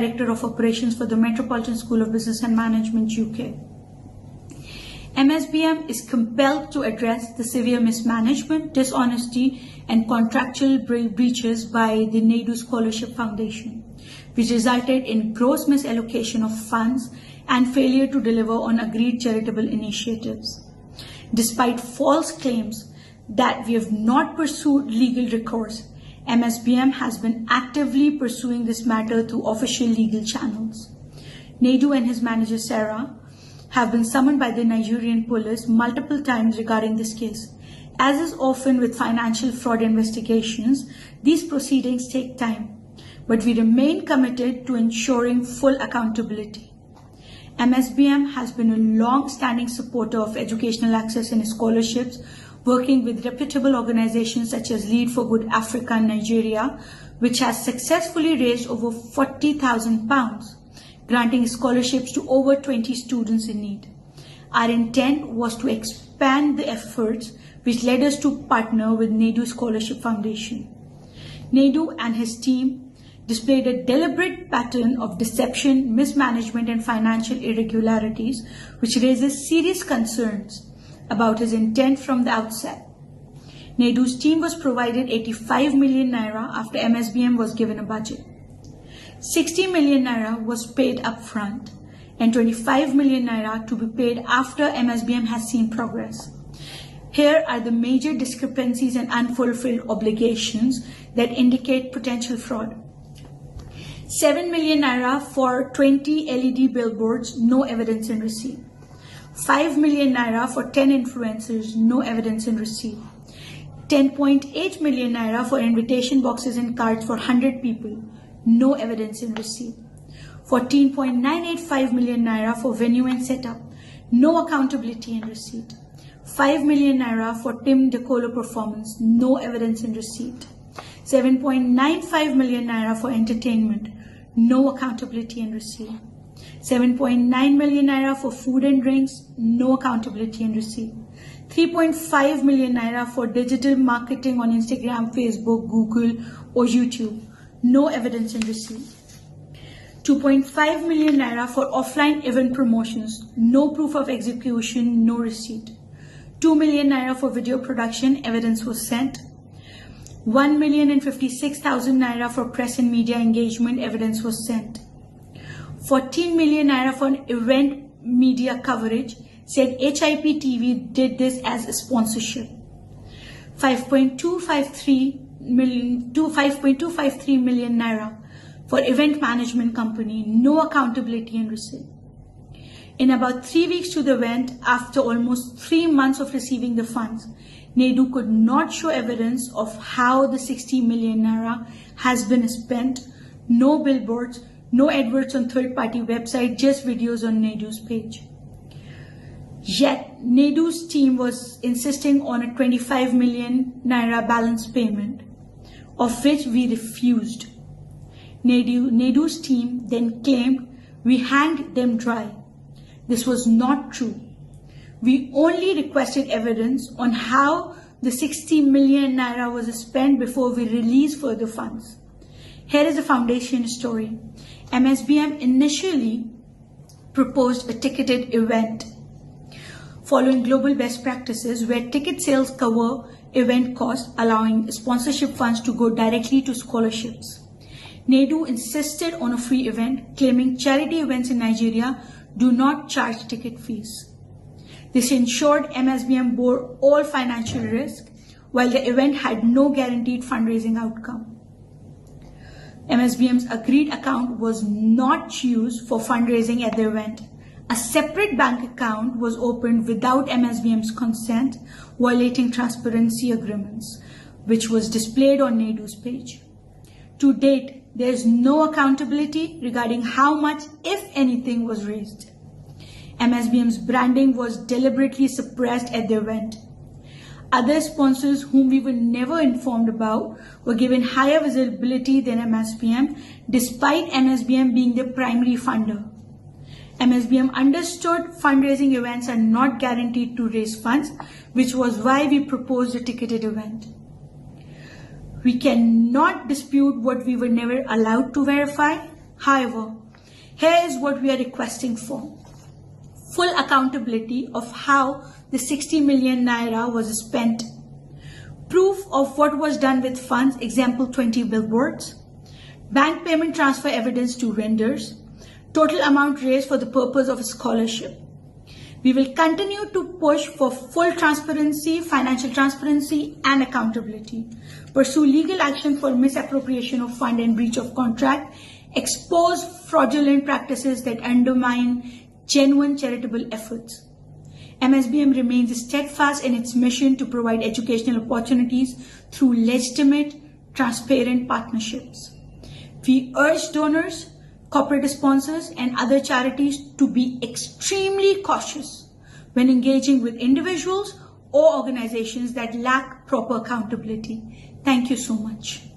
Director of Operations for the Metropolitan School of Business and Management, UK. MSBM is compelled to address the severe mismanagement, dishonesty, and contractual breaches by the NEDU Scholarship Foundation, which resulted in gross misallocation of funds and failure to deliver on agreed charitable initiatives. Despite false claims that we have not pursued legal recourse, MSBM has been actively pursuing this matter through official legal channels. NEDU and his manager Sarah have been summoned by the Nigerian police multiple times regarding this case. As is often with financial fraud investigations, these proceedings take time, but we remain committed to ensuring full accountability. MSBM has been a long-standing supporter of educational access and scholarships, working with reputable organizations such as Lead for Good Africa in Nigeria, which has successfully raised over £40,000, granting scholarships to over 20 students in need. Our intent was to expand the efforts, which led us to partner with NEDU Scholarship Foundation. NEDU and his team displayed a deliberate pattern of deception, mismanagement, and financial irregularities, which raises serious concerns about his intent from the outset. NEDU's team was provided 85 million naira after MSBM was given a budget. 60 million naira was paid upfront and 25 million naira to be paid after MSBM has seen progress. Here are the major discrepancies and unfulfilled obligations that indicate potential fraud. 7 million naira for 20 LED billboards, no evidence in receipt. 5 million naira for 10 influencers, no evidence in receipt. 10.8 million naira for invitation boxes and cards for 100 people, no evidence in receipt. 14.985 million naira for venue and setup, no accountability in receipt. 5 million naira for Tim DeColo performance, no evidence in receipt. 7.95 million naira for entertainment, no accountability in receipt. 7.9 million naira for food and drinks, no accountability and receipt. 3.5 million naira for digital marketing on Instagram, Facebook, Google, or YouTube, no evidence and receipt. 2.5 million naira for offline event promotions, no proof of execution, no receipt. 2 million naira for video production, evidence was sent. 1,056,000 naira for press and media engagement, evidence was sent. 14 million naira for event media coverage, said HIP TV did this as a sponsorship. 5.253 million naira for event management company, no accountability and receipt. In about 3 weeks to the event, after almost 3 months of receiving the funds, NEDU could not show evidence of how the 60 million naira has been spent, no billboards, no adverts on third-party website, just videos on NEDU's page. Yet, NEDU's team was insisting on a 25 million naira balance payment, of which we refused. NEDU's team then claimed we hanged them dry. This was not true. We only requested evidence on how the 60 million naira was spent before we released further funds. Here is the foundation story. MSBM initially proposed a ticketed event following global best practices where ticket sales cover event costs, allowing sponsorship funds to go directly to scholarships. NEDU insisted on a free event, claiming charity events in Nigeria do not charge ticket fees. This ensured MSBM bore all financial risk, while the event had no guaranteed fundraising outcome. MSBM's agreed account was not used for fundraising at the event. A separate bank account was opened without MSBM's consent, violating transparency agreements, which was displayed on NEDU's page. To date, there is no accountability regarding how much, if anything, was raised. MSBM's branding was deliberately suppressed at the event. Other sponsors whom we were never informed about were given higher visibility than MSBM, despite MSBM being the primary funder. MSBM understood fundraising events are not guaranteed to raise funds, which was why we proposed a ticketed event. We cannot dispute what we were never allowed to verify. However, here is what we are requesting for. Full accountability of how the 60 million naira was spent. Proof of what was done with funds, example 20 billboards. Bank payment transfer evidence to vendors. Total amount raised for the purpose of a scholarship. We will continue to push for full transparency, financial transparency and accountability. Pursue legal action for misappropriation of fund and breach of contract. Expose fraudulent practices that undermine genuine charitable efforts. MSBM remains steadfast in its mission to provide educational opportunities through legitimate, transparent partnerships. We urge donors, corporate sponsors, and other charities to be extremely cautious when engaging with individuals or organizations that lack proper accountability. Thank you so much.